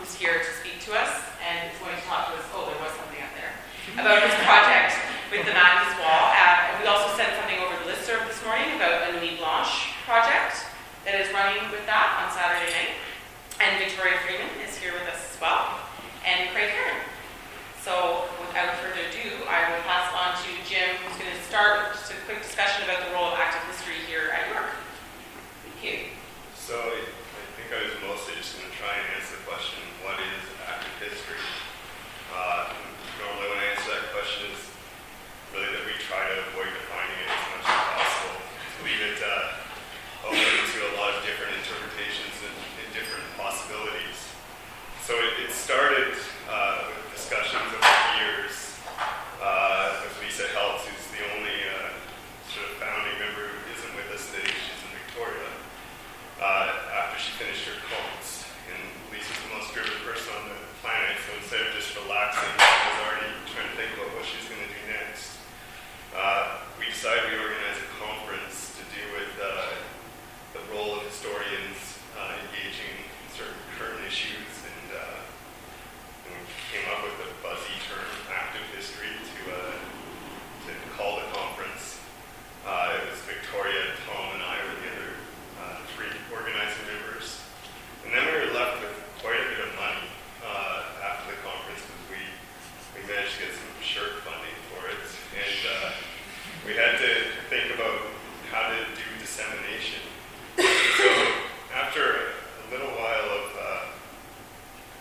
who's here to speak to us and is going to talk to us, oh, there was something up there, about his project with the Matthews Wall. And we also sent something over the listserv this morning about the Nuit Blanche project that is running with that on Saturday night. And Victoria Freeman is here with us as well, and Craig Heron. So without further ado, I will pass on to Jim, who's going to start with just a quick discussion about the role of active history here at York. Thank you. So I think I was mostly just going to try and answer the question, what is active history? Normally when I answer that question is really that we try to avoid defining it as much as possible. Leave it open to a lot of different interpretations and different possibilities. So it started with discussions over the years with Lisa Heltz, who's the only sort of founding member who isn't with us today. She's in Victoria. After she finished her course, and Lisa's the most driven person on the planet, so instead of just relaxing, she was already trying to think about what she was going to do next. We decided we organize a conference to do with the role of historians engaging in certain current issues, and we came up with the buzzy term active history to call the conference. It was Victoria, Tom, and I were the other three organizing members. And then we were left with quite a bit of money after the conference, because we managed to get some shirt funding for it. And we had to think about how to do dissemination. So after a little while of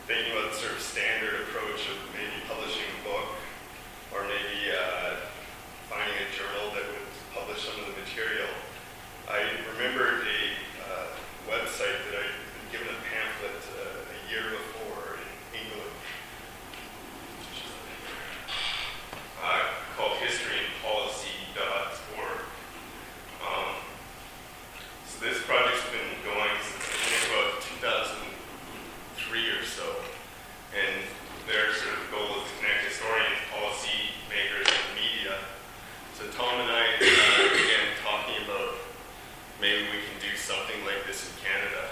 thinking about the sort of standard approach of maybe publishing a book, or maybe finding a journal that would publish some of the material, I remembered a website that I'd been given a pamphlet a year before in England called History.ca.org. So this project's been going since I think about 2003 or so, and their sort of goal is to connect historians, policy makers, and media. So Tom and I began talking about maybe we can do something like this in Canada.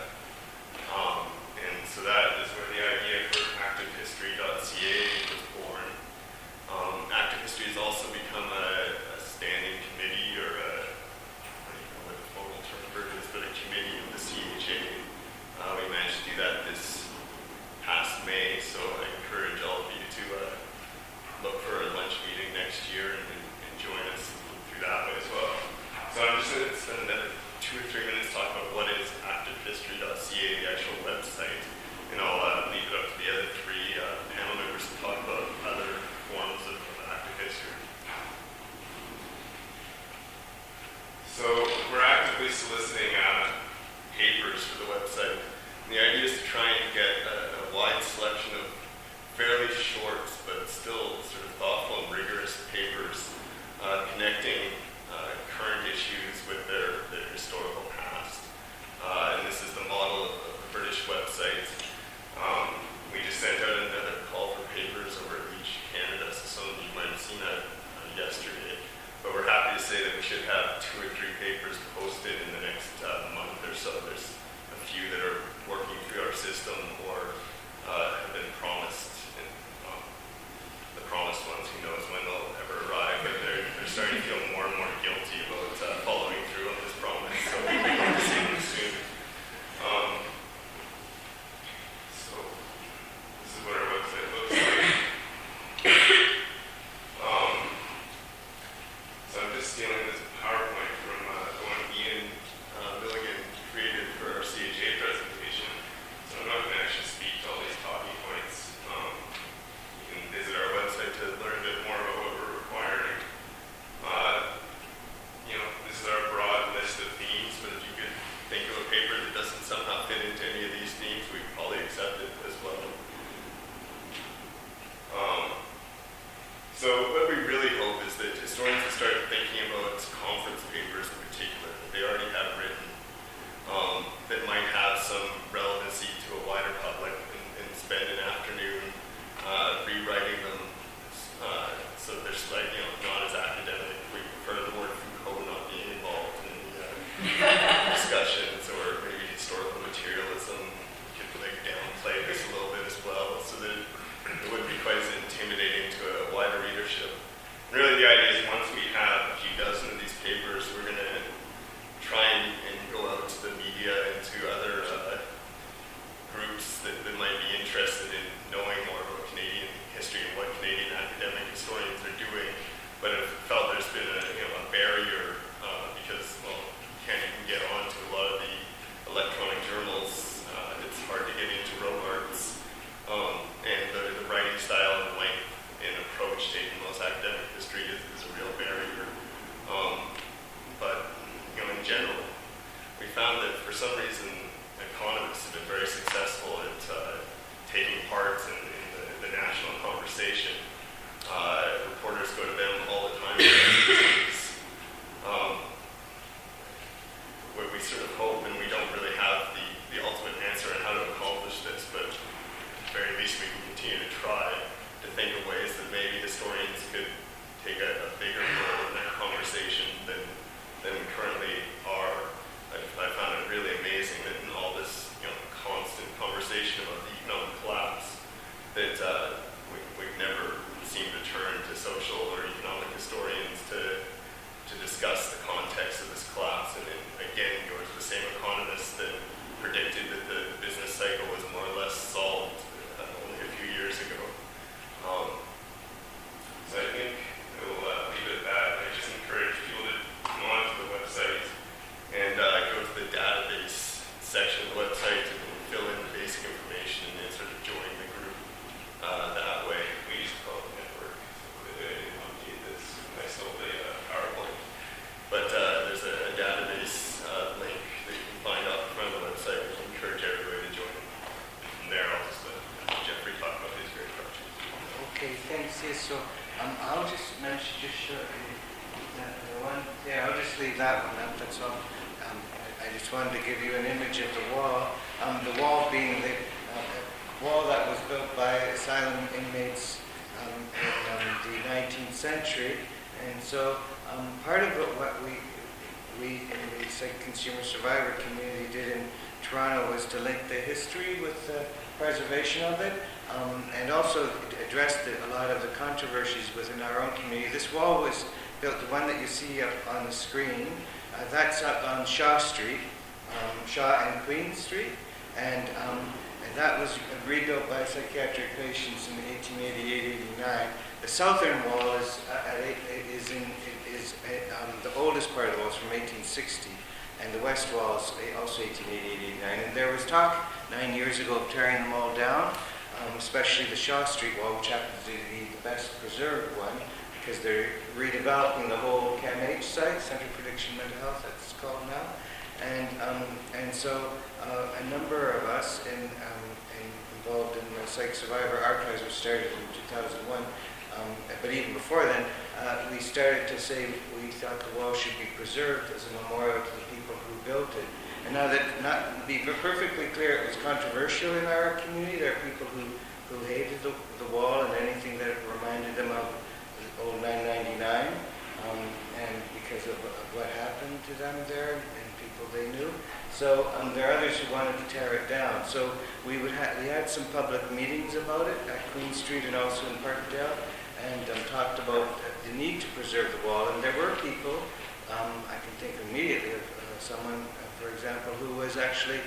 And so that is where the idea for ActiveHistory.ca was born. Active History has also become a standing committee, or I don't know what the formal term for it is, but a committee of the CHA. We managed to do that this past May, so I encourage all of you to look for a lunch meeting next year and join us through that way as well. So I'm just going to spend another 2 or 3 minutes talking about what is ActiveHistory.ca, the actual website, and I'll leave it up to the other three panel members to talk about other forms of active history. So we're actively soliciting papers for the website. And the idea is to try and get a wide selection of fairly short but still sort of thoughtful and rigorous papers connecting current issues with their historical past. And this is the model of the British website. We just sent out another call for papers over at Reach Canada, so some of you might have seen that yesterday. But we're happy to say that we should have 2 or 3 papers posted in the next month or so. There's a few that are working through our system or have been promised. And the promised ones, who knows when they'll ever arrive, but they're starting to feel more and more guilty about following through on this promise. So we hope to see them soon. So this is what our website looks like. So I'm just stealing this PowerPoint from going really the idea is once we have a few dozen of these papers, we're going to try and go out to the media and to other groups that might be interested in knowing more about Canadian history and what Canadian academic historians are doing, but have felt there's been a barrier because, well, you can't even get onto a lot of the electronic journals. It's hard to get into Robarts, and the writing style and length and approach taken most academic history is a real barrier. But in general, we found that for some reason economists have been very successful at taking part in the national conversation. Reporters go to them all the time. What we sort of hope, and we don't really have the ultimate answer on how to accomplish this, but at the very least we can continue to try to think of ways that maybe historians could take a bigger role in that conversation than we currently are. I found it really amazing that in all this constant conversation about the economic collapse, that we've never seemed to turn to social or economic historians to discuss the context of this collapse, and then again go to the same economists that predicted that the business cycle was more or less solved only a few years ago. So I think we'll leave it at that. I just encourage people to come onto the website and go to the database section of the website and fill in the basic information and then sort of join the group that way. We used to call it the network, so they didn't update this. I stole the PowerPoint. But there's a database link that you can find off the front of the website. I encourage everybody to join. From there, I'll just let Geoffrey talk about his great project. Okay, thanks. Yes, so I'll just mention, just show the one. Yeah, I'll just leave that one up. That's all. I just wanted to give you an image of the wall. The wall being the wall that was built by asylum inmates in the 19th century. And so part of what we in the consumer survivor community did in Toronto was to link the history with the preservation of it, and also addressed a lot of the controversies within our own community. This wall was built, the one that you see up on the screen, that's up on Shaw Street, Shaw and Queen Street, and that was rebuilt by psychiatric patients in 1888-89. The southern wall is the oldest part of the wall is from 1860, and the west wall is also 1888-89. And there was talk 9 years ago of tearing them all down, especially the Shaw Street wall, which happens to be the best preserved one, because they're redeveloping the whole CAMH site, Centre for Addiction and Mental Health, that's called now. And so a number of us involved in the Psych Survivor Archives, which started in 2001, but even before then, we started to say we thought the wall should be preserved as a memorial to the people who built it. And now that, not to be perfectly clear, it was controversial in our community. There are people who hated the wall and anything that reminded them of old 999, and because of what happened to them there and people they knew. So there are others who wanted to tear it down. So we had some public meetings about it at Queen Street and also in Parkdale, and talked about the need to preserve the wall. And there were people, I can think immediately of someone, for example, who was actually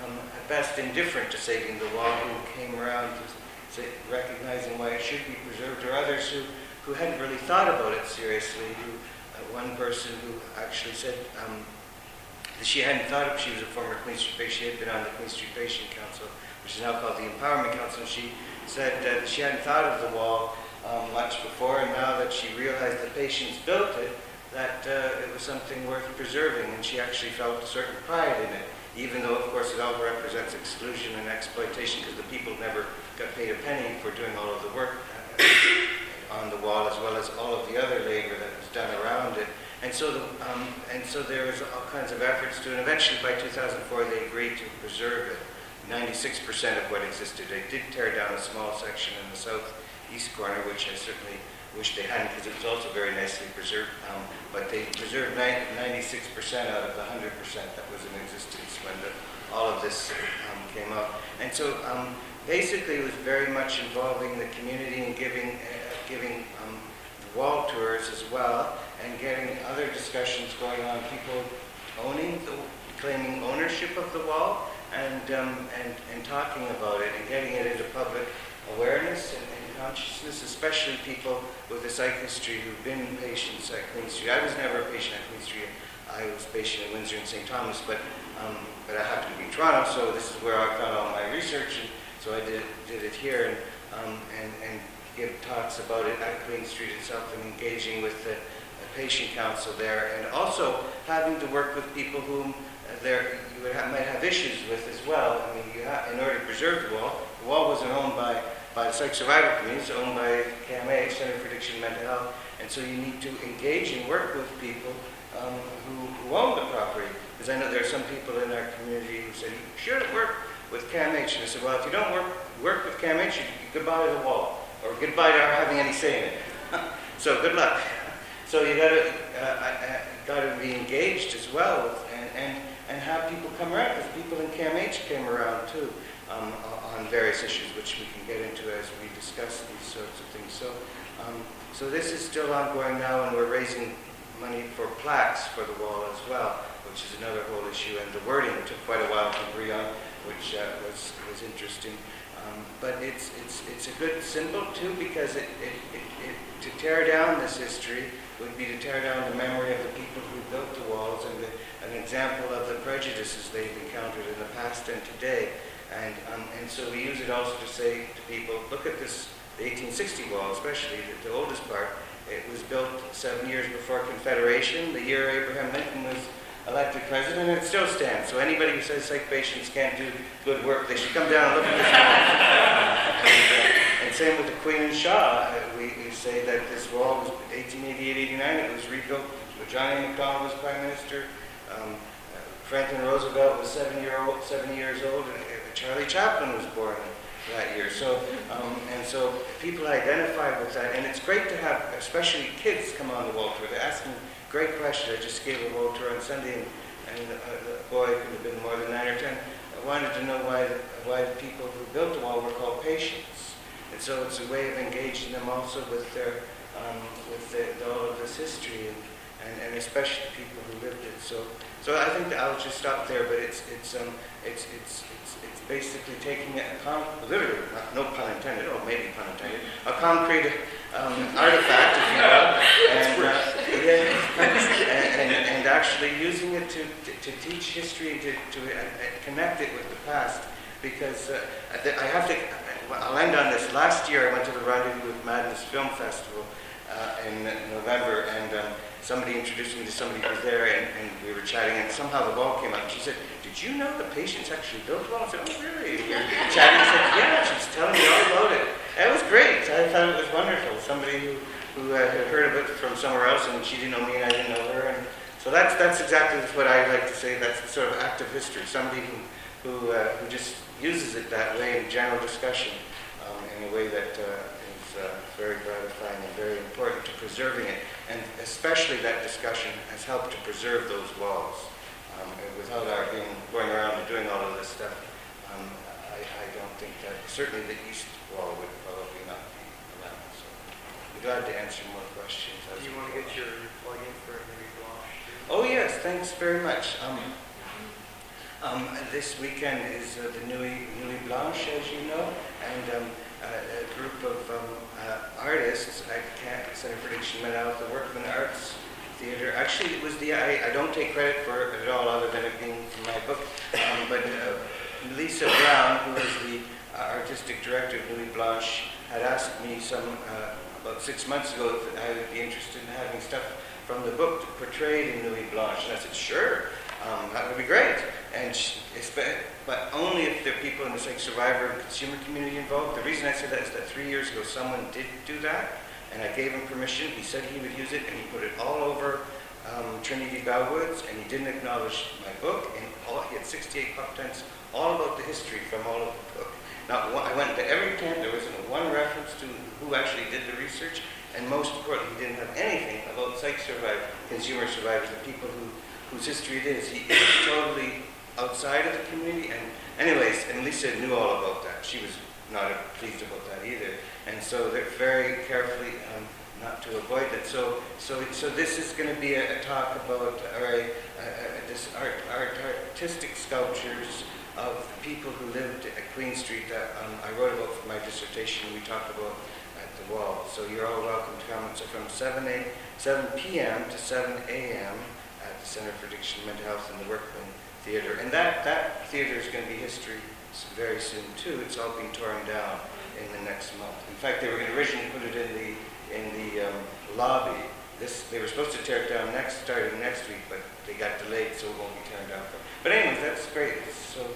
at best indifferent to saving the wall, who came around to say, recognizing why it should be preserved, or others who hadn't really thought about it seriously. One person who actually said that she hadn't thought of, she was a former Queen Street patient, she had been on the Queen Street Patient Council, which is now called the Empowerment Council, and she said that she hadn't thought of the wall much before, and now that she realized the patients built it, that it was something worth preserving, and she actually felt a certain pride in it, even though, of course, it all represents exclusion and exploitation, because the people never got paid a penny for doing all of the work on the wall, as well as all of the other labor that was done around it. And so there was all kinds of efforts to, and eventually by 2004 they agreed to preserve it. 96% of what existed. They did tear down a small section in the southeast corner, which I certainly wish they hadn't, because it was also very nicely preserved. But they preserved 96% out of the 100% that was in existence when all of this came up. And so basically it was very much involving the community and giving wall tours as well, and getting other discussions going on, people claiming ownership of the wall, and talking about it and getting it into public awareness and consciousness, especially people with a psych history who've been patients at Queen Street. I was never a patient at Queen Street. I was a patient in Windsor and St. Thomas, but I happened to be in Toronto, so this is where I've done all my research, and so I did it here, and give talks about it at Queen Street itself, and engaging with the patient council there, and also having to work with people whom might have issues with as well. I mean, in order to preserve the wall wasn't owned by the psych survival community, it's owned by CAMH, Center for Addiction and Mental Health, and so you need to engage and work with people who own the property. Because I know there are some people in our community who say, you should work with CAMH, and I said, well, if you don't work with CAMH, goodbye to the wall, or goodbye to having any say in it. So good luck. So you got to be engaged as well, and have people come around, because people in CAMH came around too, on various issues, which we can get into as we discuss these sorts of things. So this is still ongoing now, and we're raising money for plaques for the wall as well, which is another whole issue, and the wording took quite a while to agree on, which was interesting. But it's a good symbol too, because to tear down this history would be to tear down the memory of the people who built the walls, and an example of the prejudices they've encountered in the past and today. And so we use it also to say to people, look at this, the 1860 wall especially, the oldest part. It was built 7 years before Confederation, the year Abraham Lincoln was elected president, and it still stands. So anybody who says psych patients can't do good work, they should come down and look at this wall. And same with the Queen and Shaw. We say that this wall was 1888-89, it was rebuilt when John A. Macdonald was Prime Minister. Franklin Roosevelt was 7 years old, and Charlie Chaplin was born that year. So, and so people identify with that, and it's great to have, especially kids, come on the wall tour. They ask me great questions. I just gave a wall tour on Sunday, and the boy could have been more than 9 or 10. I wanted to know why the people who built the wall were called patients, and so it's a way of engaging them also with their all of this history, and especially the people who lived it. So I think that I'll just stop there, but it's basically taking literally, no pun intended, or maybe pun intended, a concrete artifact, if you will, and actually using it to teach history, to connect it with the past, because I'll end on this. Last year I went to the Rendezvous with Madness Film Festival in November, and somebody introduced me to somebody who was there, and we were chatting, and somehow the wall came up. She said, did you know the patients actually built the wall? I said, oh, really? We were chatting, and said, yeah, she's telling me all about it. It was great. I thought it was wonderful. Somebody who had heard of it from somewhere else, and she didn't know me, and I didn't know her. And so that's exactly what I like to say. That's sort of active history. Somebody who just uses it that way in general discussion, in a way that is very gratifying and very important to preserving it. And especially that discussion has helped to preserve those walls. Without our going around and doing all of this stuff, I don't think that, certainly the east wall would probably not be around. So I'd be glad to answer more questions. Do you want to get your plug-in for Nuit Blanche? Oh yes, thanks very much. This weekend is the Nuit Blanche, as you know, and a group of artists at Center for Addiction and Mental Health, the Workman Arts Theatre. Actually, it was I don't take credit for it at all, other than it being in my book, but Lisa Brown, who is the artistic director of Nuit Blanche, had asked me about 6 months ago if I would be interested in having stuff from the book portrayed in Nuit Blanche, and I said, sure, that would be great. But only if there are people in the psych survivor and consumer community involved. The reason I said that is that 3 years ago someone did do that, and I gave him permission. He said he would use it, and he put it all over Trinity Bellwoods, and he didn't acknowledge my book, and he had 68 pop tents all about the history from all of the book. I went to every tent. There wasn't one reference to who actually did the research, and most importantly, he didn't have anything about psych survivors, consumer survivors, the people whose history it is. He is totally outside of the community, and anyways, and Lisa knew all about that. She was not pleased about that either. And so they're very carefully not to avoid that. So this is going to be a talk about this artistic sculptures of people who lived at Queen Street that I wrote about for my dissertation. We talked about at the wall. So you're all welcome to come. It's from 7 p.m. to 7 a.m. at the Center for Addiction and Mental Health in the Workman Theatre. And that theatre is going to be history very soon too. It's all being torn down in the next month. In fact, they were going to originally put it in the lobby. They were supposed to tear it down starting next week, but they got delayed, so it won't be torn down. But anyways, that's great. So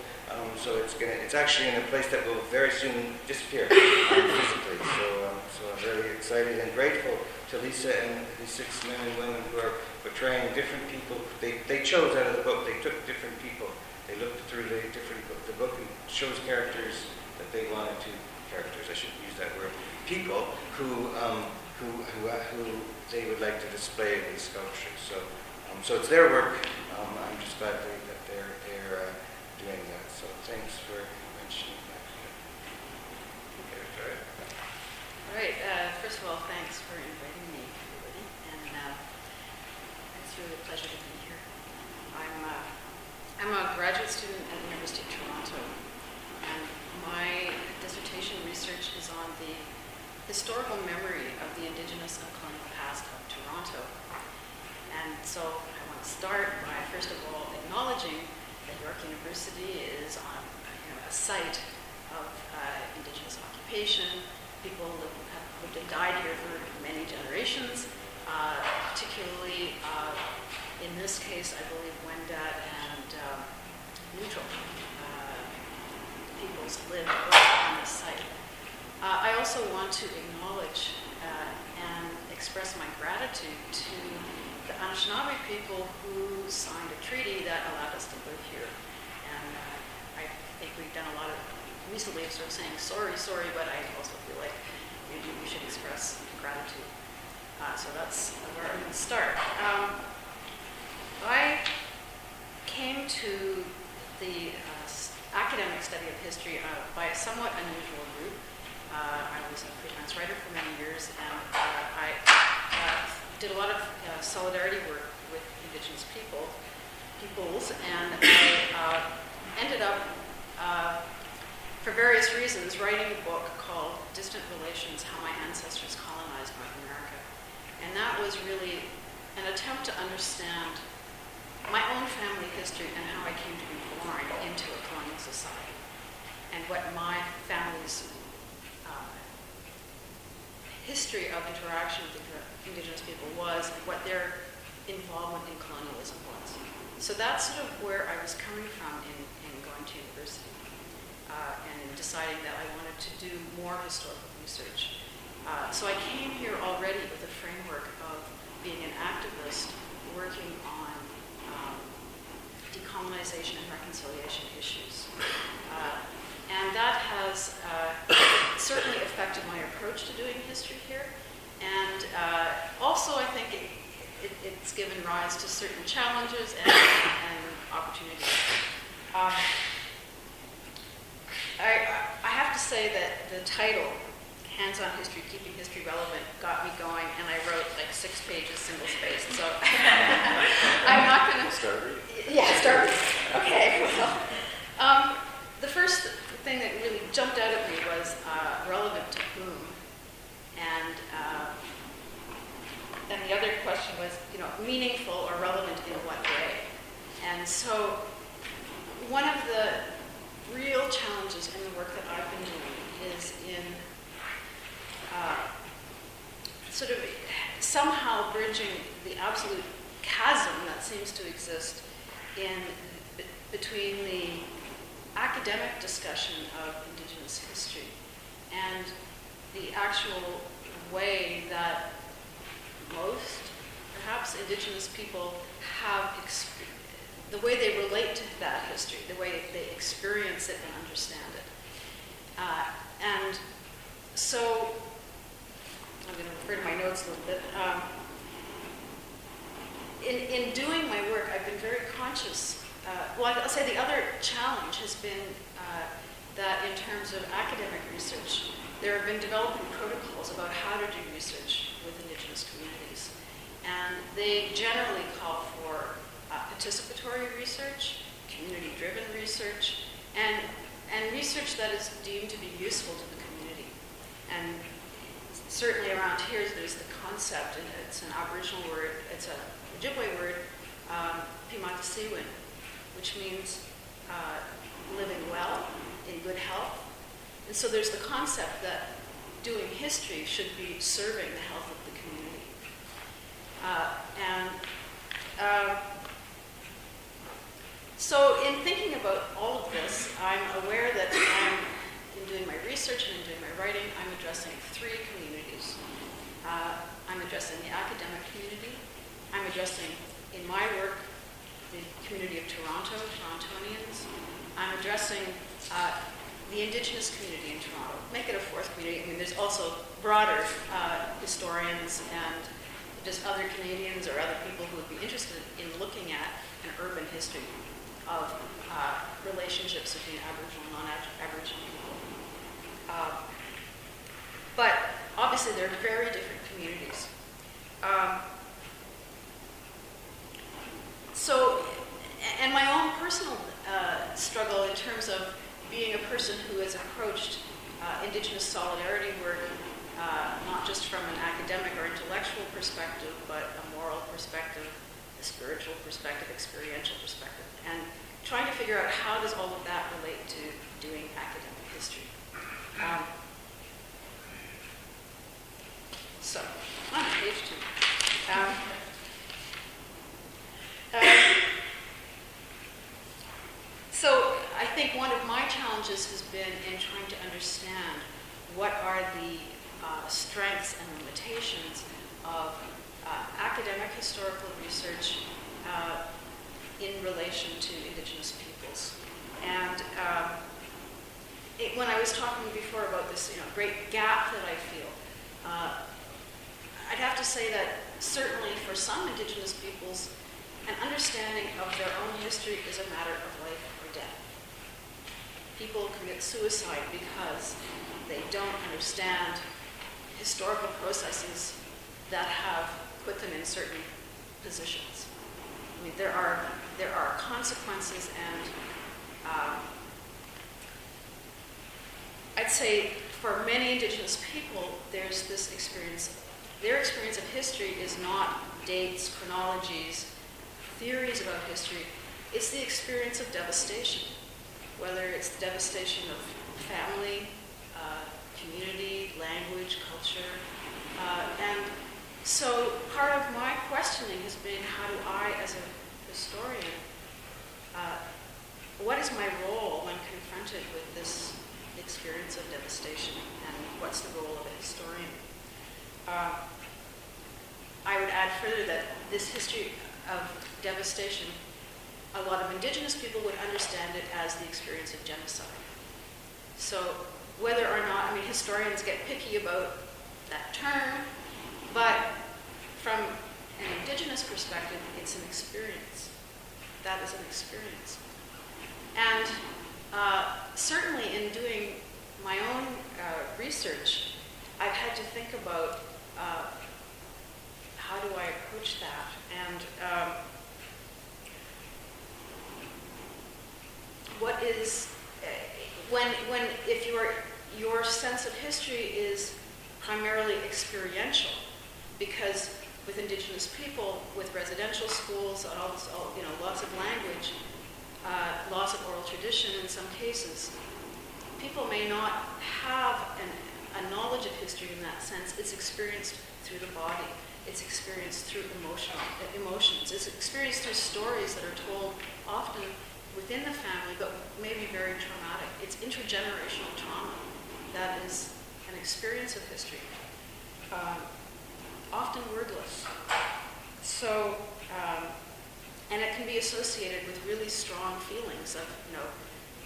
it's actually in a place that will very soon disappear physically. So I'm very excited and grateful to Lisa and the 6 men and women who are portraying different people. They chose out of the book. They took different people. They looked through the book and shows characters that they wanted to. Characters, I shouldn't use that word. People who they would like to display in these sculptures. So it's their work. I'm just glad that they're doing that. So thanks for mentioning that. Okay, All right. First of all, thanks for inviting me, everybody, and it's really a pleasure to be here. I'm a graduate student at the University of Toronto, and my dissertation research is on the historical memory of the Indigenous and colonial past of Toronto. And so I want to start by, first of all, acknowledging that York University is on a site of Indigenous occupation. People who have lived and died here for many generations, particularly in this case, I believe Wendat and Neutral peoples lived right on this site. I also want to acknowledge and express my gratitude to the Anishinaabe people who signed a treaty that allowed us to live here. And I think we've done a lot of recently of sort of saying sorry, but I also feel like we should express gratitude. So that's where I'm going to start. I came to the academic study of history by a somewhat unusual route. I was a freelance writer for many years, and I did a lot of solidarity work with Indigenous peoples, and I ended up, for various reasons, writing a book called Distant Relations: How My Ancestors Colonized North America. And that was really an attempt to understand my own family history and how I came to be born into a colonial society, and what my family's history of interaction with Indigenous people was, and what their involvement in colonialism was. So that's sort of where I was coming from in going to university, and in deciding that I wanted to do more historical research. So I came here already with a framework of being an activist working on decolonization and reconciliation issues. And that has certainly affected my approach to doing history here. And also, I think it's given rise to certain challenges and opportunities. I have to say that the title, Hands-on History, Keeping History Relevant, got me going, and I wrote like 6 pages, single-spaced. So I'm not going to... Start reading. Yeah, start reading. Okay, well. The first thing that really jumped out at me was relevant to whom, and the other question was, meaningful or relevant in what way? And so one of the real challenges in the work that I've been doing is in sort of somehow bridging the absolute chasm that seems to exist between the academic discussion of Indigenous history and the actual way that most, perhaps, Indigenous people have the way they relate to that history, the way they experience it and understand it. And so, I'm going to refer to my notes a little bit. In doing my work, I've been very conscious. Well, I'll say the other challenge has been that in terms of academic research, there have been developing protocols about how to do research with Indigenous communities. And they generally call for participatory research, community-driven research, and research that is deemed to be useful to the community. And certainly around here, there's the concept, and it's an Aboriginal word, it's a Ojibwe word, Pimatasiwin, which means living well, in good health. And so there's the concept that doing history should be serving the health of the community. So in thinking about all of this, I'm aware that in doing my research and in doing my writing, I'm addressing three communities. I'm addressing the academic community. I'm addressing, in my work, the community of Toronto, Torontonians. I'm addressing the Indigenous community in Toronto. Make it a fourth community. I mean, there's also broader historians and just other Canadians or other people who would be interested in looking at an urban history of relationships between Aboriginal and non-Aboriginal people. But obviously, they're very different communities. And my own personal struggle in terms of being a person who has approached Indigenous solidarity work not just from an academic or intellectual perspective, but a moral perspective, a spiritual perspective, experiential perspective, and trying to figure out how does all of that relate to doing academic history. So, on page 2. So I think one of my challenges has been in trying to understand what are the strengths and limitations of academic historical research in relation to Indigenous peoples. And when I was talking before about this great gap that I feel, I'd have to say that certainly for some Indigenous peoples, an understanding of their own history is a matter of life or death. People commit suicide because they don't understand historical processes that have put them in certain positions. I mean, there are consequences, and I'd say for many Indigenous people, there's this experience. Their experience of history is not dates, chronologies, theories about history. It's the experience of devastation, whether it's the devastation of family, community, language, culture. And so part of my questioning has been, how do I, as a historian, what is my role when confronted with this experience of devastation, and what's the role of a historian? I would add further that this history of devastation, a lot of Indigenous people would understand it as the experience of genocide. So whether or not, I mean, historians get picky about that term, but from an Indigenous perspective, it's an experience. That is an experience. And certainly in doing my own research, I've had to think about how do I approach that? And what is, if your sense of history is primarily experiential, because with Indigenous people, with residential schools, and lots of language, loss of oral tradition in some cases, people may not have a knowledge of history in that sense. It's experienced through the body. It's experienced through emotions. It's experienced through stories that are told often within the family, but maybe very traumatic. It's intergenerational trauma that is an experience of history, often wordless. So, and it can be associated with really strong feelings of,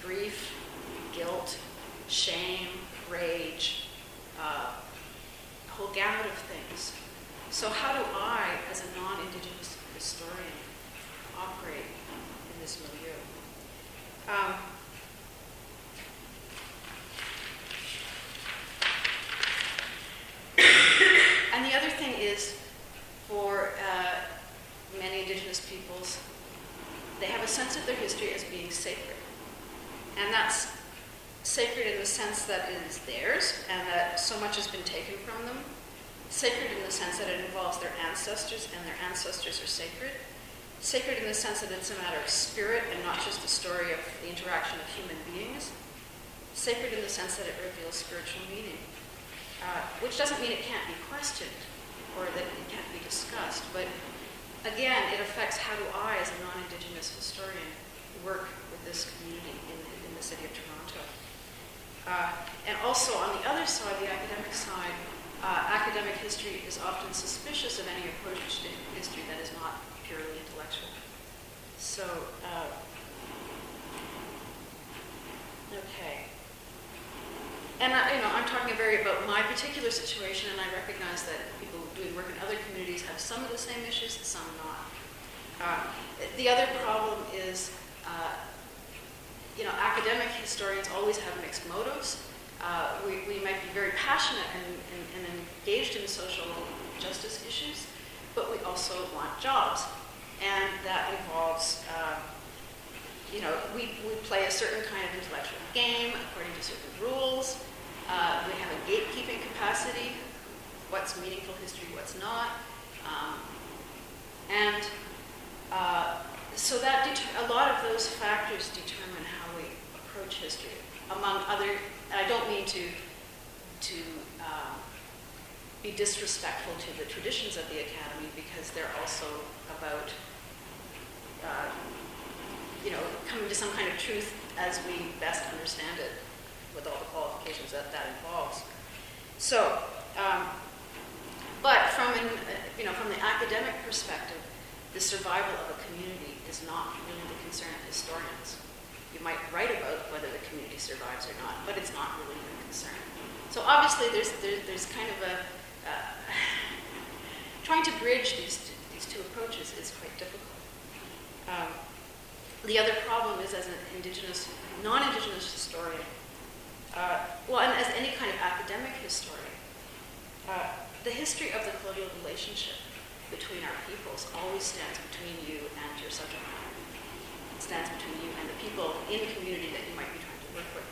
grief, guilt, shame, rage, a whole gamut of things. So how do I, as a non-Indigenous historian, operate in this milieu? thing is, for many Indigenous peoples, they have a sense of their history as being sacred. And that's sacred in the sense that it is theirs and that so much has been taken from them. Sacred in the sense that it involves their ancestors and their ancestors are sacred. Sacred in the sense that it's a matter of spirit and not just a story of the interaction of human beings. Sacred in the sense that it reveals spiritual meaning, which doesn't mean it can't be questioned or that it can't be discussed, but again, it affects how do I, as a non-Indigenous historian, work with this community in the city of Toronto. And also, on the other side, the academic side, academic history is often suspicious of any approach to history that is not purely intellectual. So, okay. And I'm talking about my particular situation, and I recognize that people doing work in other communities have some of the same issues, some not. The other problem is, academic historians always have mixed motives. We might be very passionate and engaged in social justice issues, but we also want jobs. And that involves, we play a certain kind of intellectual game according to certain rules. We have a gatekeeping capacity, what's meaningful history, what's not. So that a lot of those factors determine how we approach history. Among other, I don't mean to be disrespectful to the traditions of the Academy, because they're also about coming to some kind of truth as we best understand it, with all the qualifications that involves. So, but from the academic perspective, the survival of a community is not really the concern of historians. You might write about whether the community survives or not, but it's not really the concern. So obviously, there's kind of a trying to bridge these two approaches is quite difficult. The other problem is, as an non-Indigenous historian, and as any kind of academic historian, the history of the colonial relationship between our peoples always stands between you and your subject matter. It stands between you and the people in the community that you might be trying to work with.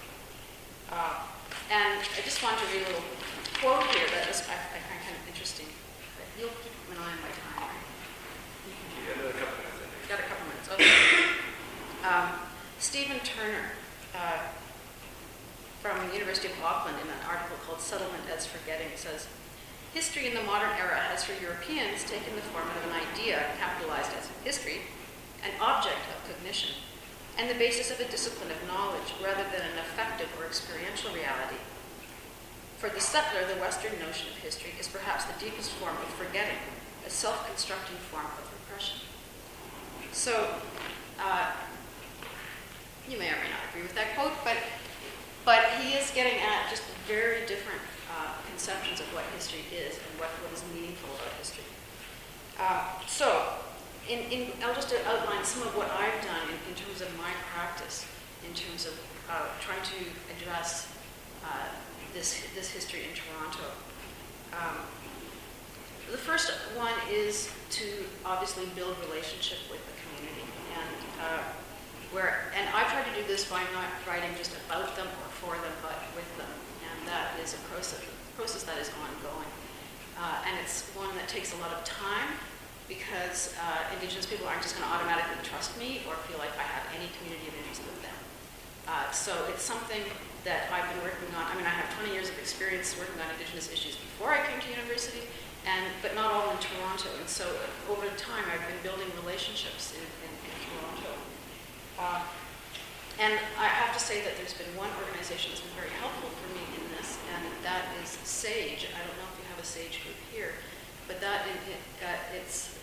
And I just wanted to read a little quote here that I find kind of interesting. But you'll keep an eye on my time, right? Yeah, another couple minutes, I think. Got a couple minutes. Okay. Stephen Turner from the University of Auckland, in an article called Settlement as Forgetting, says, history in the modern era has for Europeans taken the form of an idea, capitalized as history, an object of cognition, and the basis of a discipline of knowledge rather than an affective or experiential reality. For the settler, the Western notion of history is perhaps the deepest form of forgetting, a self-constructing form of repression. So, you may or may not agree with that quote, but he is getting at just very different conceptions of what history is and what is meaningful about history. I'll just outline some of what I've done in terms of my practice, in terms of trying to address this history in Toronto. The first one is to obviously build relationship with the community, and I try to do this by not writing just about them or for them, but with them, and that is a process that is ongoing, and it's one that takes a lot of time, because Indigenous people aren't just going to automatically trust me or feel like I have any community of interest with them. So it's something that I've been working on. I mean, I have 20 years of experience working on Indigenous issues before I came to university, but not all in Toronto. And so over time, I've been building relationships in Toronto. And I have to say that there's been one organization that's been very helpful for me in this, and that is SAGE. I don't know if you have a SAGE group here, but it's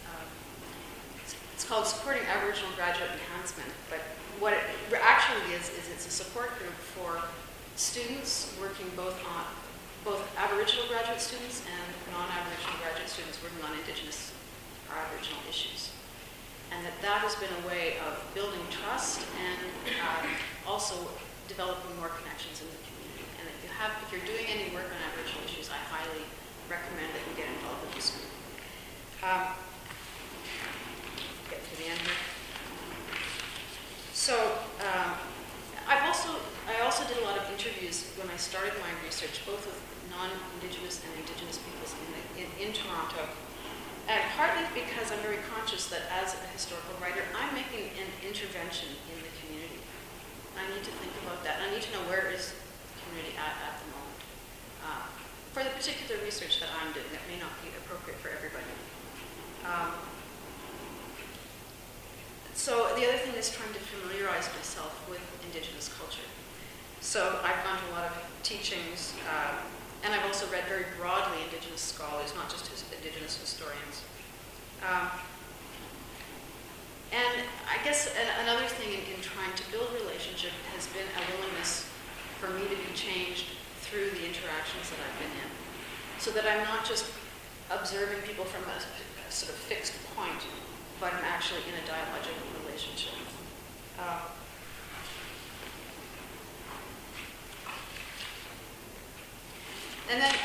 called Supporting Aboriginal Graduate Enhancement. But what it actually is it's a support group for students working both Aboriginal graduate students and non-Aboriginal graduate students working on Indigenous or Aboriginal issues. And that has been a way of building trust and also developing more connections in the community. And if you're doing any work on Aboriginal issues, I highly recommend that you get involved with this group. Get to the end here. So I also did a lot of interviews when I started my research, both with non-Indigenous and Indigenous peoples in Toronto. And partly because I'm very conscious that as a historical writer, I'm making an intervention in the community. I need to think about that. I need to know where is the community at the moment. For the particular research that I'm doing, that may not be appropriate for everybody. So the other thing is trying to familiarize myself with Indigenous culture. So I've gone to a lot of teachings, and I've also read very broadly Indigenous scholars, not just Indigenous historians. And I guess another thing in trying to build relationship has been a willingness for me to be changed through the interactions that I've been in. So that I'm not just observing people from a sort of fixed point, but I'm actually in a dialogical relationship. And then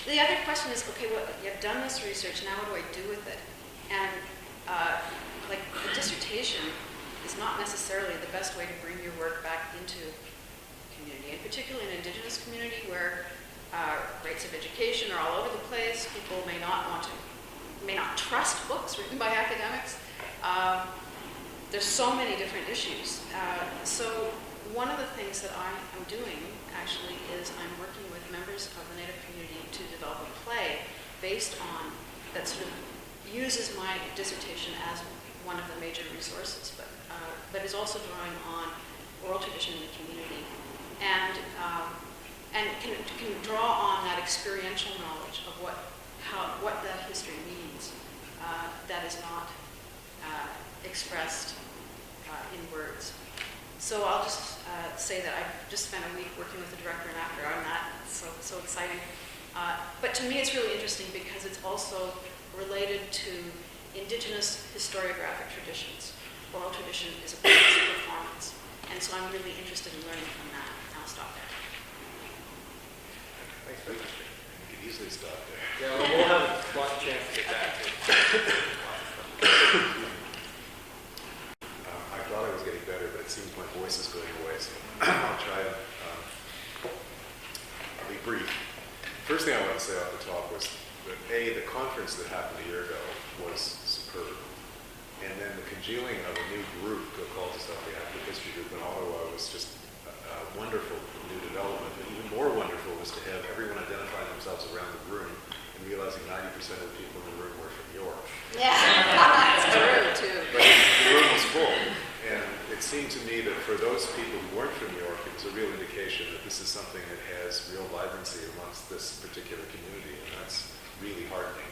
the other question is, okay, well, you've done this research, now what do I do with it? And like a dissertation is not necessarily the best way to bring your work back into community, and particularly in an Indigenous community where rates of education are all over the place. People may not trust books written by academics. There's so many different issues. So one of the things that I am doing actually is I'm working with members of the Native community to develop a play based on that sort of uses my dissertation as one of the major resources, but is also drawing on oral tradition in the community and can draw on that experiential knowledge of what that history means that is not expressed in words. So I'll just say that I've just spent a week working with the director and actor on that. It's so exciting. But to me it's really interesting because it's also related to Indigenous historiographic traditions. Oral tradition is a performance. And so I'm really interested in learning from that. I'll stop there. Thanks very much. You could easily stop there. Yeah, well, we'll have lots of chance to get back to it. I thought I was getting better, but it seems my voice is going away, so I'll try and I'll be brief. First thing I want to say off the top was that the conference that happened a year ago was superb. And then the congealing of a new group called itself the Active History Group in Ottawa was just a wonderful new development. But even more wonderful was to have everyone identify themselves around the room and realizing 90% of the people in the room were from York. Yeah, that's true too. But the room was full. And it seemed to me that for those people who weren't from York, it was a real indication that this is something that has real vibrancy amongst this particular community. And that's really heartening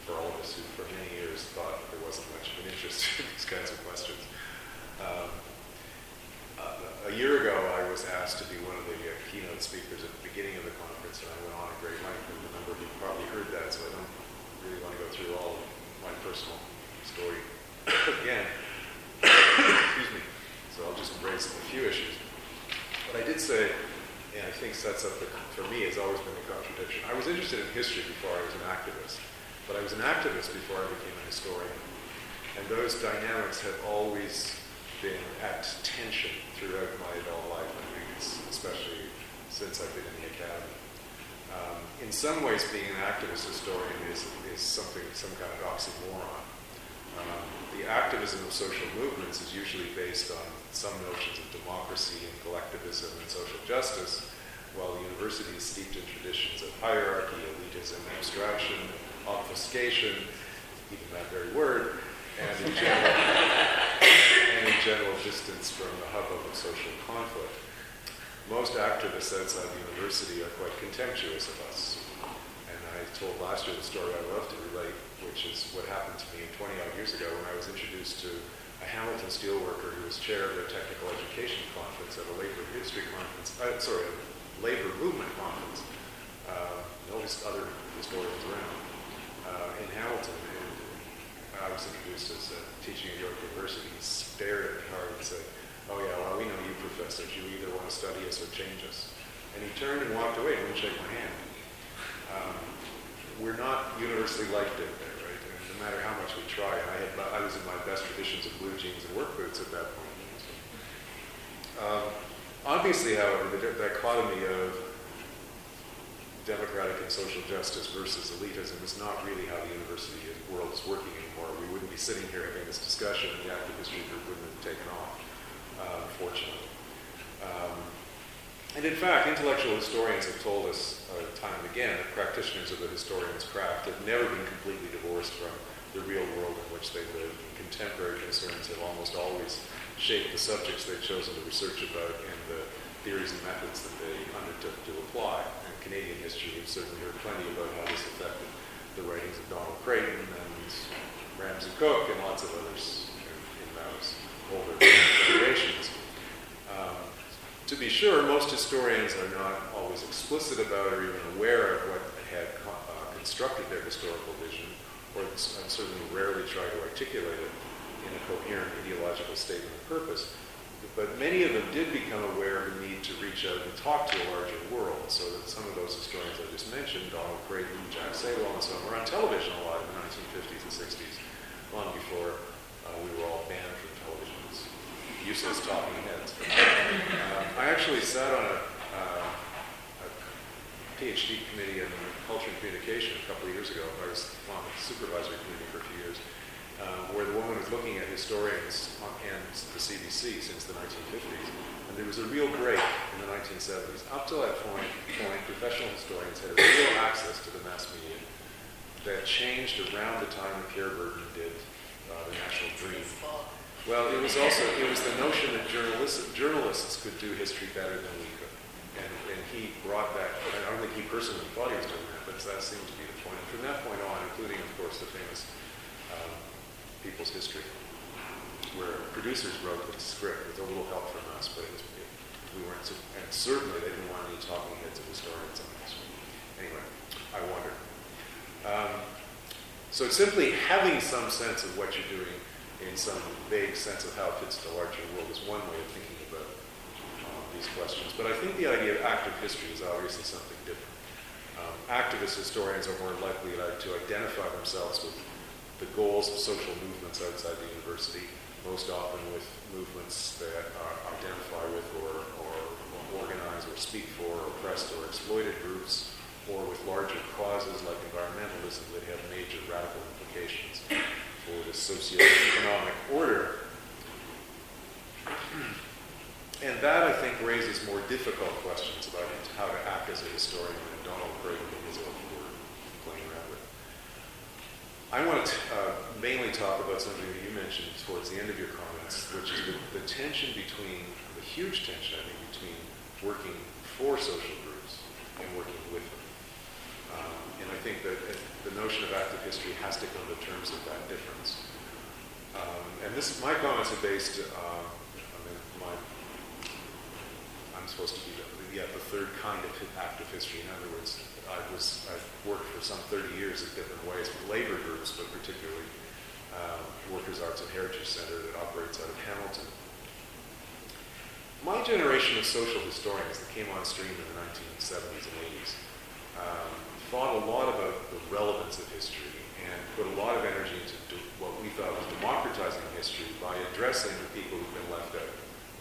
for all of us who for many years thought that there wasn't much of an interest in these kinds of questions. A year ago, I was asked to be one of the keynote speakers at the beginning of the conference, and I went on a great length. And remember, you probably heard that, so I don't really want to go through all of my personal story again. Excuse me. So I'll just embrace a few issues. But I did say, and I think sets up, for me, has always been the contradiction. I was interested in history before I was an activist, but I was an activist before I became a historian. And those dynamics have always been at tension throughout my adult life, I think, especially since I've been in the academy. In some ways, being an activist historian is some kind of oxymoron. The activism of social movements is usually based on some notions of democracy and collectivism and social justice, while the university is steeped in traditions of hierarchy, elitism, abstraction, obfuscation, even that very word, and in general distance from the hubbub of social conflict. Most activists outside the university are quite contemptuous of us. And I told last year the story I love to relate, which is what happened to me 20-odd years ago when I was introduced to a Hamilton steelworker who was chair of their technical education conference at a labor history conference, a labor movement conference. No other historians around in Hamilton. And I was introduced as teaching at York University. He stared at me hard and said, "Oh yeah, well, we know you professors. You either want to study us or change us." And he turned and walked away and wouldn't shake my hand. we're not universally liked out there, right? And no matter how much we try, and I was in my best traditions of blue jeans and work boots at that point. Obviously, however, the dichotomy of democratic and social justice versus elitism is not really how the university world is working anymore. We wouldn't be sitting here having this discussion, and the active history group wouldn't have taken off, unfortunately. And in fact, intellectual historians have told us time and again that practitioners of the historian's craft have never been completely divorced from the real world in which they live. Contemporary concerns have almost always shaped the subjects they've chosen to research about and the theories and methods that they undertook to apply. And Canadian history, you've certainly heard plenty about how this affected the writings of Donald Creighton and Ramsay Cook and lots of others in those older generations. To be sure, most historians are not always explicit about or even aware of what had constructed their historical vision, or certainly rarely try to articulate it in a coherent ideological statement of purpose. But many of them did become aware of the need to reach out and talk to a larger world, so that some of those historians I just mentioned, Donald Creighton, Jack Saywell, and so on, were on television a lot in the 1950s and 60s, long before we were all banned from television's useless talking heads. I actually sat on a PhD committee in culture and communication a couple of years ago. I was on the supervisory committee for a few years, where the woman was looking at historians and the CBC since the 1950s. And there was a real break in the 1970s. Up to that point, professional historians had a real access to the mass media that changed around the time that Pierre Berton did The National Dream. Well, it was the notion that journalists could do history better than we could. And he brought that, I don't think he personally thought he was doing that, but that seemed to be the point. And from that point on, including, of course, the famous People's History, where producers wrote the script with a little help from us, but we weren't, and certainly they didn't want any talking heads of historians on this one. Anyway, I wondered. So simply having some sense of what you're doing in some vague sense of how it fits the larger world is one way of thinking about these questions. But I think the idea of active history is obviously something different. Activist historians are more likely to identify themselves with the goals of social movements outside the university, most often with movements that identify with or organize or speak for oppressed or exploited groups, or with larger causes like environmentalism that have major radical implications for the socio-economic order. And that, I think, raises more difficult questions about how to act as a historian than Donald Creighton and his own were playing around with. I want to mainly talk about something that you mentioned towards the end of your comments, which is the tension between, the huge tension, I think, between working for social groups and working with them. And I think that the notion of active history has to come to terms with that difference. And my comments are based, I'm supposed to be the third kind of active history. In other words, I've worked for some 30 years in different ways with labor groups, but particularly Workers' Arts and Heritage Center that operates out of Hamilton. My generation of social historians that came on stream in the 1970s and 80s thought a lot about the relevance of history and put a lot of energy into what we thought was democratizing history by addressing the people who've been left out,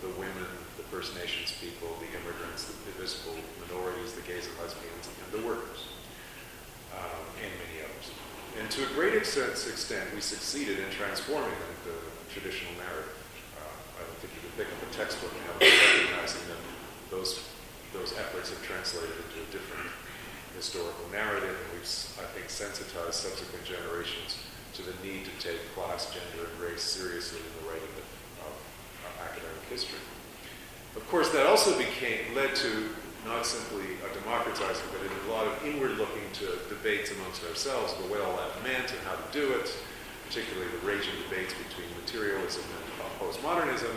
the women, the First Nations people, the immigrants, the visible minorities, the gays and lesbians, and the workers, and many others. And to a great extent, we succeeded in transforming the traditional narrative. I don't think you could pick up a textbook now recognizing that those efforts have translated into a different historical narrative, and we've, I think, sensitized subsequent generations to the need to take class, gender, and race seriously in the writing of academic history. Of course, that also led to not simply a democratizing, but a lot of inward-looking to debates amongst ourselves about what all that meant and how to do it, particularly the raging debates between materialism and postmodernism,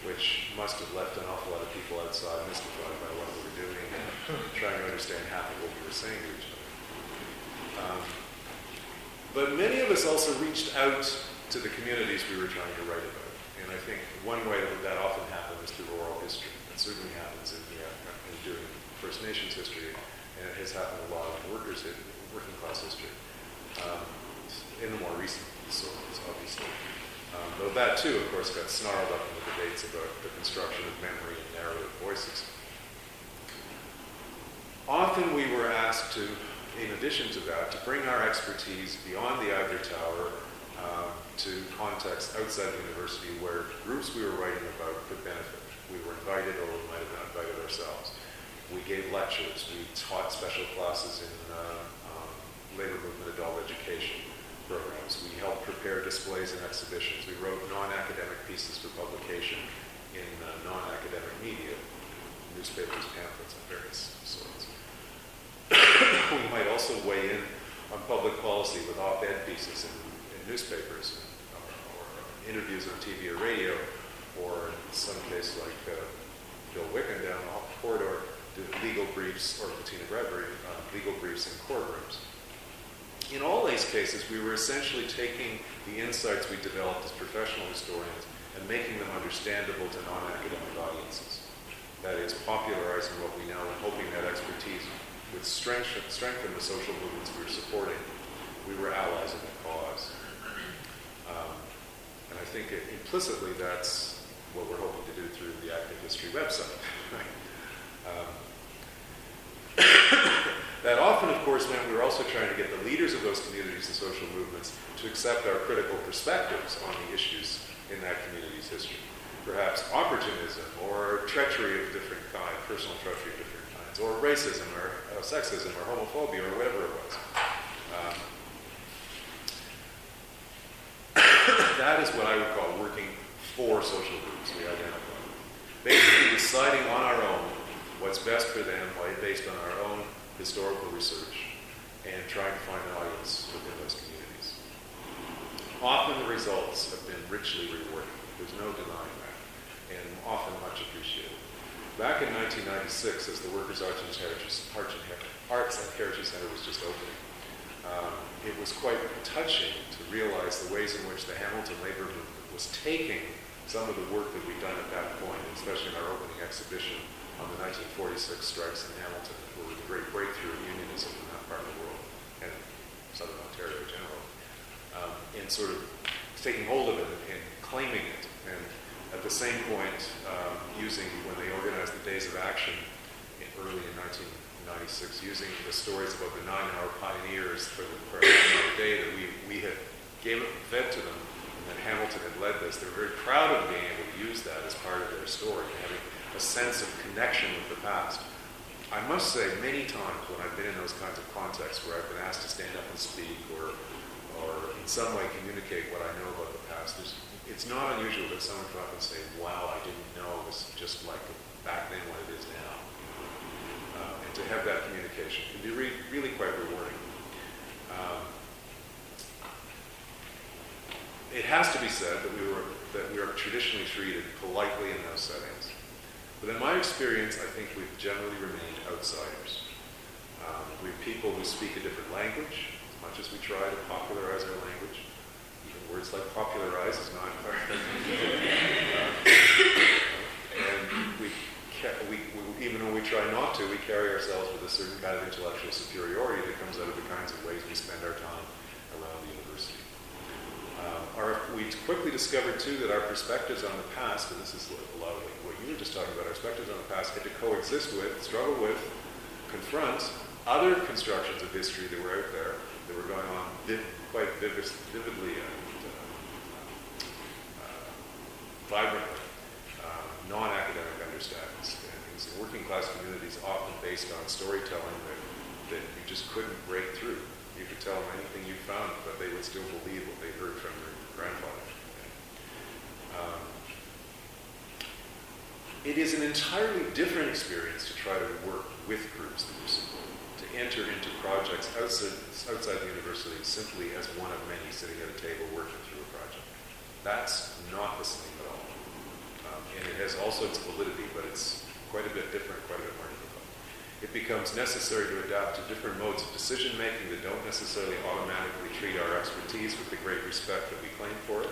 which must have left an awful lot of people outside mystified by what we were doing and trying to understand half of what we were saying to each other. But many of us also reached out to the communities we were trying to write about. And I think one way that often happens is through oral history. It certainly happens in doing First Nations history and it has happened a lot in working class history, in the more recent sources, obviously. Though that too, of course, got snarled up in the debates about the construction of memory and narrative voices. Often we were asked to, in addition to that, to bring our expertise beyond the ivory tower to contexts outside the university where groups we were writing about could benefit. We were invited, or we might have been invited ourselves. We gave lectures. We taught special classes in labor movement adult education programs. We helped prepare displays and exhibitions. We wrote non-academic pieces for publication in non-academic media, newspapers, pamphlets, and various sorts. We might also weigh in on public policy with op-ed pieces in newspapers, or interviews on TV or radio, or in some case like Bill Wiccan down the corridor did legal briefs, or Bettina Bradbury, legal briefs in courtrooms. In all these cases, we were essentially taking the insights we developed as professional historians and making them understandable to non-academic audiences. That is, popularizing what we know and hoping that expertise would strengthen the social movements we were supporting. We were allies in the cause. And I think implicitly that's what we're hoping to do through the Active History website. That often, of course, meant we were also trying to get the leaders of those communities and social movements to accept our critical perspectives on the issues in that community's history. Perhaps opportunism or treachery of different kind, personal treachery of different kinds, or racism or sexism or homophobia or whatever it was. That is what I would call working for social groups we identify. Basically deciding on our own what's best for them based on our own historical research and trying to find an audience within those communities. Often the results have been richly rewarding. There's no denying that, and often much appreciated. Back in 1996, as the Workers' Arts and Heritage Center was just opening, it was quite touching to realize the ways in which the Hamilton labor movement was taking some of the work that we'd done at that point, especially in our opening exhibition on the 1946 strikes in Hamilton, that were the great breakthrough in unionism in that part of the world, and Southern Ontario generally, and sort of taking hold of it and claiming it, and at the same point using, when they organized the Days of Action early in 1996, using the stories about the 9-hour pioneers for the day that we had fed to them, and that Hamilton had led this. They were very proud of being able to use that as part of their story, having a sense of connection with the past. I must say, many times when I've been in those kinds of contexts where I've been asked to stand up and speak or in some way communicate what I know about the past, it's not unusual that someone come up and say, wow, I didn't know it was just like back then what it is now. And to have that communication can be really quite rewarding. It has to be said that we are traditionally treated politely in those settings. But in my experience, I think we've generally remained outsiders. We're people who speak a different language, as much as we try to popularize our language. Even words like popularize is not and even when we try not to, we carry ourselves with a certain kind of intellectual superiority that comes out of the kinds of ways we spend our time around the university. We quickly discovered, too, that our perspectives on the past, and this is a lot of what you were just talking about, our perspectives on the past had to coexist with, struggle with, confront other constructions of history that were out there, that were going on quite vividly and vibrantly, non-academic understandings. And these working class communities often based on storytelling that you just couldn't break through. You could tell them anything you found, but they would still believe what they heard from their grandfather. It is an entirely different experience to try to work with groups that you support, to enter into projects outside the university simply as one of many sitting at a table working through a project. That's not the same at all. And it has also its validity, but it's quite a bit different, quite a bit more difficult. It becomes necessary to adapt to different modes of decision-making that don't necessarily automatically treat our expertise with the great respect that we claim for it.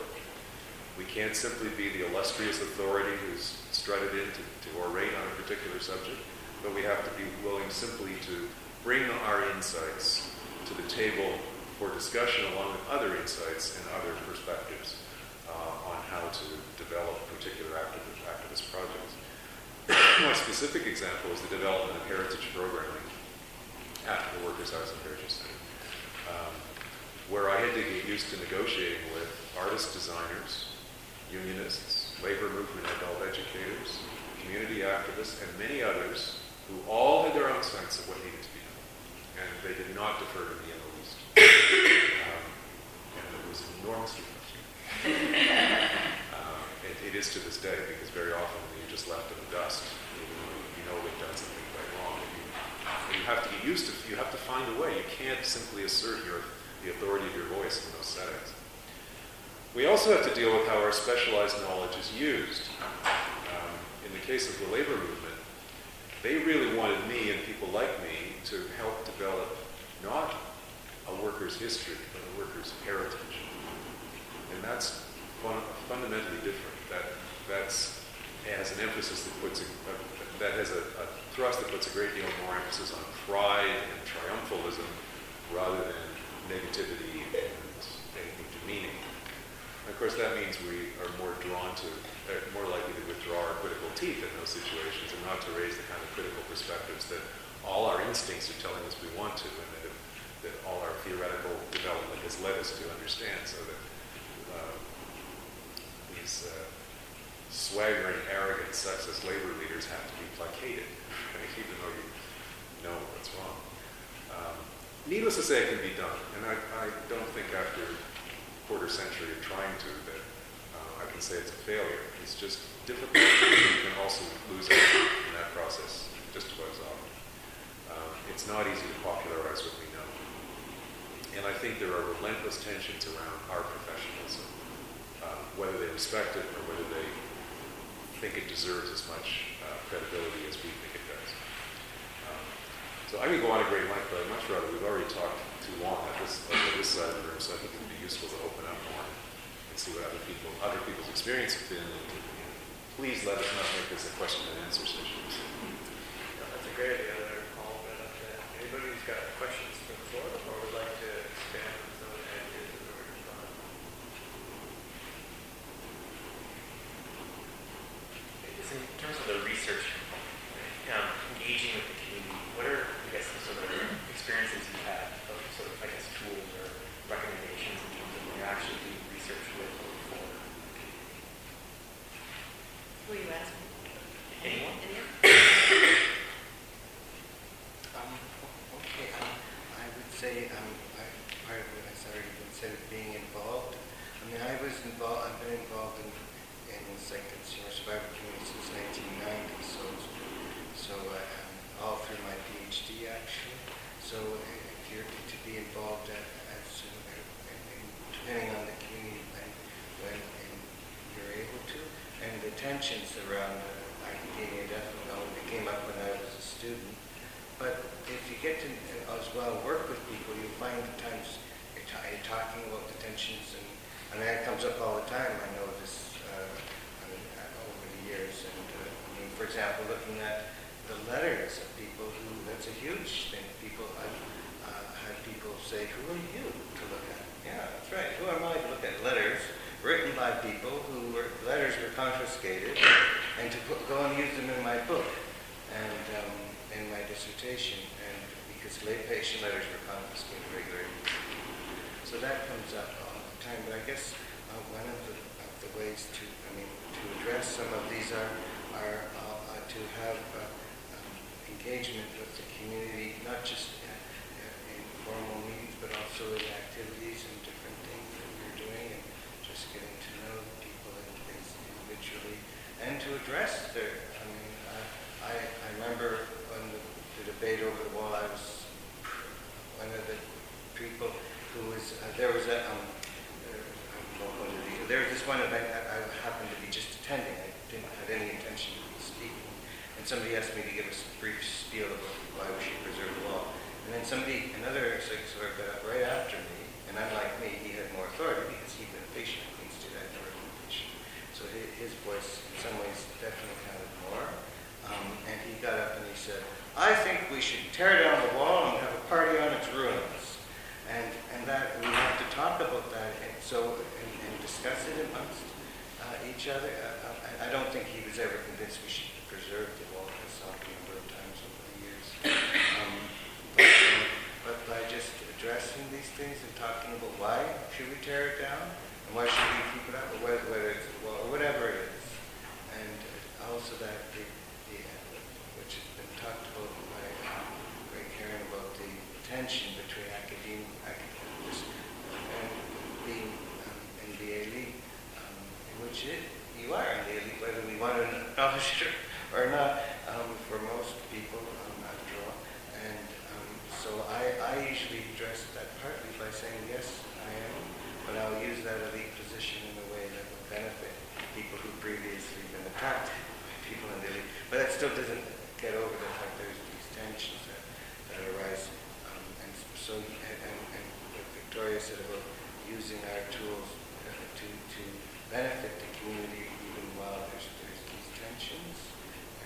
We can't simply be the illustrious authority who's strutted in to orate on a particular subject, but we have to be willing simply to bring our insights to the table for discussion along with other insights and other perspectives on how to develop particular activist projects. One specific example is the development of heritage programming after the Workers' Housing Heritage Center, where I had to get used to negotiating with artists, designers, unionists, labor movement adult educators, community activists, and many others who all had their own sense of what needed to be done. And they did not defer to me in the least. And it was enormously frustrating. It is to this day, because very often you're just left in the dust. You know they've done something quite wrong. You have to get used to it. You have to find a way. You can't simply assert the authority of your voice in those settings. We also have to deal with how our specialized knowledge is used. In the case of the labor movement, they really wanted me and people like me to help develop not a worker's history, but a worker's heritage. And that's fundamentally different. That has an emphasis that has a thrust that puts a great deal more emphasis on pride and triumphalism rather than negativity and demeaning. And of course, that means we are more likely to withdraw our critical teeth in those situations and not to raise the kind of critical perspectives that all our instincts are telling us we want to, and that all our theoretical development has led us to understand, so that these swaggering, arrogant, sexist labor leaders have to be placated, even though you know what's wrong. Needless to say, it can be done, and I don't think after a quarter century of trying to that I can say it's a failure. It's just difficult. You can also lose out in that process just about as often. It's not easy to popularize what we know. And I think there are relentless tensions around our professionalism, whether they respect it or whether they think it deserves as much credibility as we think it does. So I could go on a great length, but I'd much rather, we've already talked too long at this side of the room, so I think it would be useful to open up more and see what other people's experience have been. And please let us not make this a question and answer session. That's a great idea there, Paul. But anybody who's got questions from the floor or would like to expand on some of the ideas that were just on? In terms of the research, engaging with the community, what are, I guess, some sort of experiences you've had of sort of, I guess, tools or recommendations in terms of when you're actually doing research with or for? Who are you asking? Anyone? Okay, I would say part of what has already been said of being involved. I mean, I've been involved in like consumer survival community since 1990, so all through my PhD actually. So if you're to be involved depending on the community when you're able to, and the tensions around academia definitely came up when I was a student. But if you get to as well work with people, you find at times you're talking about the tensions, and that comes up all the time. I know this over the years, and I mean, for example, looking at the letters of people that's a huge thing. I've had people say, who are you to look at? Yeah, that's right. Who am I to look at letters written by people letters were confiscated, and to go and use them in my book and in my dissertation, and because lay patient letters were confiscated regularly. So that comes up all the time. But I guess one of the ways to address some of these are to have engagement with the community, not just in formal meetings, but also in activities and different things that we're doing, and just getting to know people individually, and to address their. I remember when the debate over the wall, I was one of the people who was there was this one event that I happened to be just attending. I didn't have any intention of speaking. And somebody asked me to give a brief spiel about why we should preserve the law. And then another sort of got up right after me, and unlike me, he had more authority because he'd been a patient at Queen State. I'd never been a patient. So his voice, in some ways, definitely counted more. And he got up and he said, I think we should tear down the wall and that we have to talk about that and discuss it amongst each other. I don't think he was ever convinced we should preserve the wall. I saw it a number of times over the years. But by just addressing these things and talking about why should we tear it down and why should we keep it up, or whether it's the wall or whatever it is, and also that which has been talked about by Heron about the tension between academia and being in the elite, in which you are in the elite, whether we want to acknowledge it or not, for most people, after all. And so I usually address that partly by saying, yes, I am, but I'll use that elite position in a way that will benefit people who previously been attacked by people in the elite. But that still doesn't get over the fact there's these tensions that arise. And what Victoria said about using our tools to benefit the community even while there's these tensions,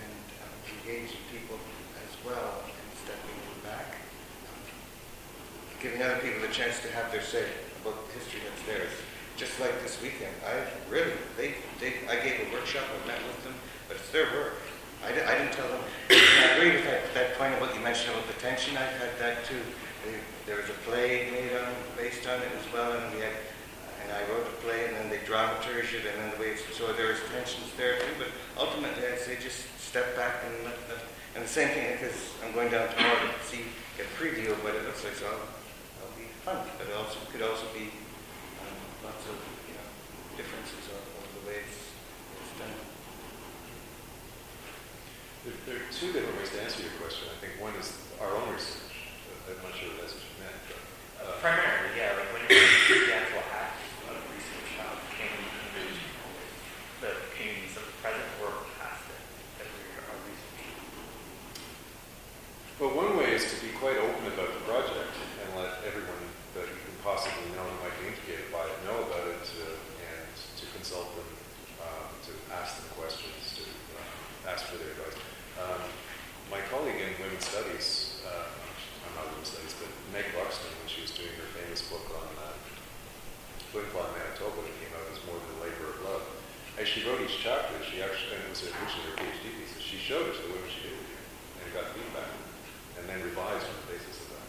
and engaging people as well and stepping back, giving other people a chance to have their say about the history that's theirs. Just like this weekend, I gave a workshop, I met with them, but it's their work. I didn't tell them. I agree with that point about you mentioned about the tension. I've had that too. There was a play made based on it as well, and I wrote a play, and then they dramaturged it, and then so there was tensions there too. But ultimately, I'd say just step back and let them. And the same thing, because I'm going down tomorrow to get a preview of what it looks like, so it'll be fun. But it could also be lots of differences of the way it's done. There are two different ways to answer your question. I think one is our own research. I'm not sure that's what you meant. But, primarily, yeah. Like when you're doing the actual act of research, how can we engage the communities of the present or past it that we are researching? Well, one way is to be quite open about the project and let everyone that you can possibly know who might be implicated by it know about it, and to consult them, to ask them questions, to ask for their advice. My colleague in Women's Studies, I'm not Women's Studies, but Meg Buxton, when she was doing her famous book on Flin-Flon, Manitoba, that came out as More Than a Labor of Love, as she wrote each chapter, she actually, and it was originally her PhD thesis, she showed it to the women she interviewed and got feedback, and then revised on the basis of that.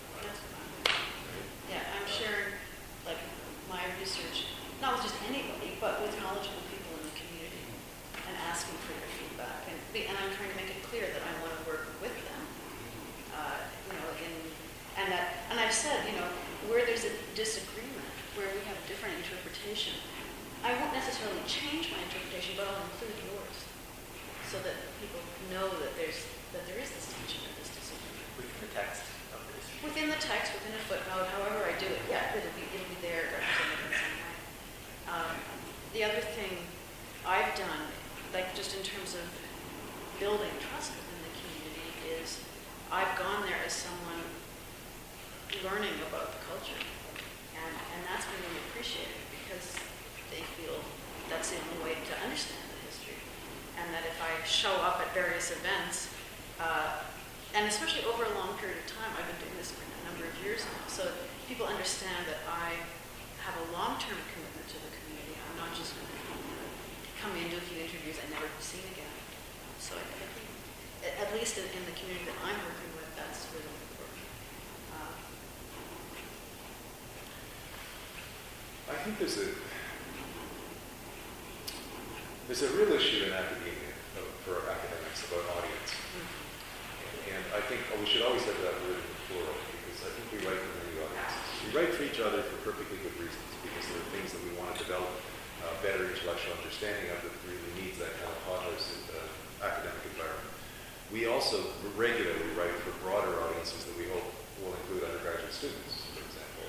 Yeah, I'm sharing like my research, not with just anybody, but with knowledgeable people in the community, and asking for their feedback. And I'm trying to make it clear that I want to work with them. And I've said, where there's a disagreement, where we have a different interpretation, I won't necessarily change my interpretation, but I'll include yours, so that people know that there is this tension or this disagreement. Within the text of the history. Within the text, within a footnote, however I do it, yeah, it'll be there represented in some way. The other thing I've done, like just in terms of building trust within the community, is I've gone there as someone learning about the culture, and that's been really appreciated because they feel that's the only way to understand the history, and that if I show up at various events, and especially over a long period of time, I've been doing this for a number of years now, so people understand that I have a long-term commitment to the community. I'm not just going to come in, do a few interviews, and never be seen again. So I think, at least in the community that I'm working with, that's really important. I think there's a real issue in academia for academics about audience. And I think we should always have that word in the plural, because I think we write for many audiences. We write for each other for perfectly good reasons, because there are things that we want to develop better intellectual understanding of that really needs that kind of hot-house academic environment. We also regularly write for broader audiences that we hope will include undergraduate students, for example.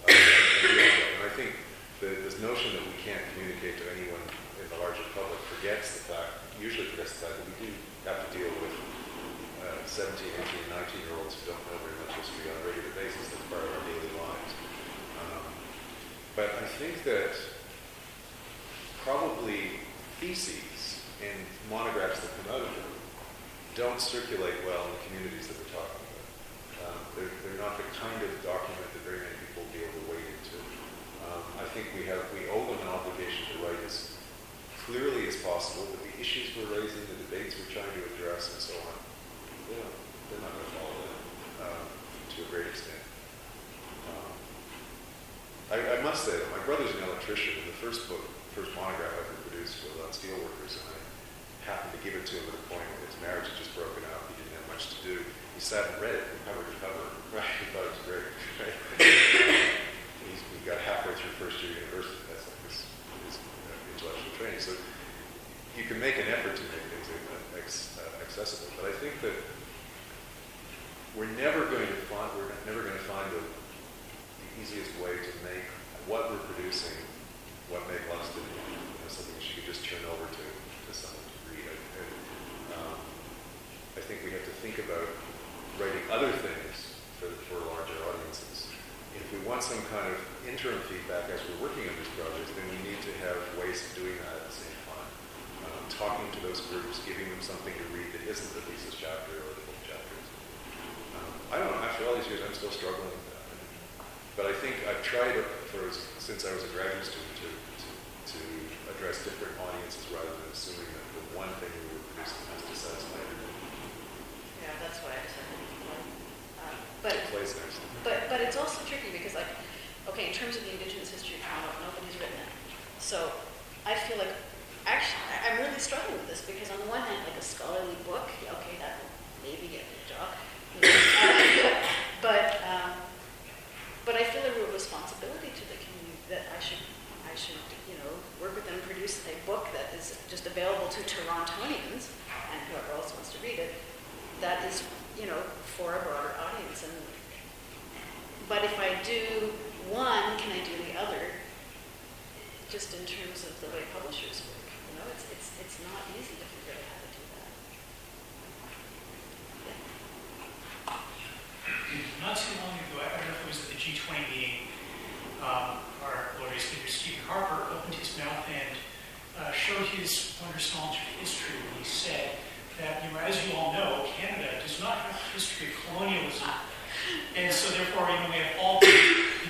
And I think this notion that we can't communicate to anyone in the larger public usually forgets the fact that we do have to deal with 17, 18, 19-year-olds who don't know very much history on a regular basis. That's part of our daily lives. But I think that probably theses and monographs that come out of them don't circulate well in the communities that we're talking about. They're not the kind of document that very many people will be able to possible, but the issues we're raising, the debates we're trying to address, and so on, they're not going to follow that to a great extent. I must say that my brother's an electrician, and the first monograph I ever produced was on steelworkers, and I happened to give it to him at a point when his marriage had just broken up. He didn't have much to do. He sat and read it from cover to cover. Right? He thought it was great. Right? He got halfway through first year university. That's like his intellectual training. So you can make an effort to make things accessible, but I think that we're never going to find the easiest way to make what we're producing what Meg loves to do. Something she could just turn over to someone to read. I think we have to think about writing other things for larger audiences. If we want some kind of interim feedback as we're working on these projects, then we need to have ways of doing that at the same time. Talking to those groups, giving them something to read that isn't the thesis chapter or the book chapters. I don't know, after all these years, I'm still struggling with that. But I think I've tried since I was a graduate student to address different audiences rather than assuming that the one thing we were producing has to satisfy everybody. Yeah, that's why I decided to play. It plays next. But it's also tricky because, like, okay, in terms of the Indigenous history of Toronto, nobody's written it. So I feel like, actually, I'm really struggling with this because on the one hand, like a scholarly book, okay, that will maybe get me a job. But I feel a real responsibility to the community that I should, work with them, produce a book that is just available to Torontonians and whoever else wants to read it. That is, for a broader audience. But if I do one, can I do the other? Just in terms of the way publishers work, it's not easy to figure out how to do that. Yeah. Not too long ago, I don't know if it was at the G20 meeting, our glorious leader Stephen Harper opened his mouth and showed his wondrous knowledge of history when he said that, as you all know, Canada does not have a history of colonialism, and so therefore, we have all the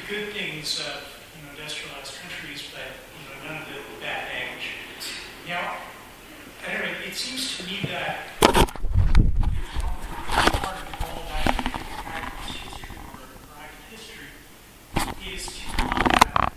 good things of industrialized countries, but none of the bad baggage. Now, I don't know. It seems to me that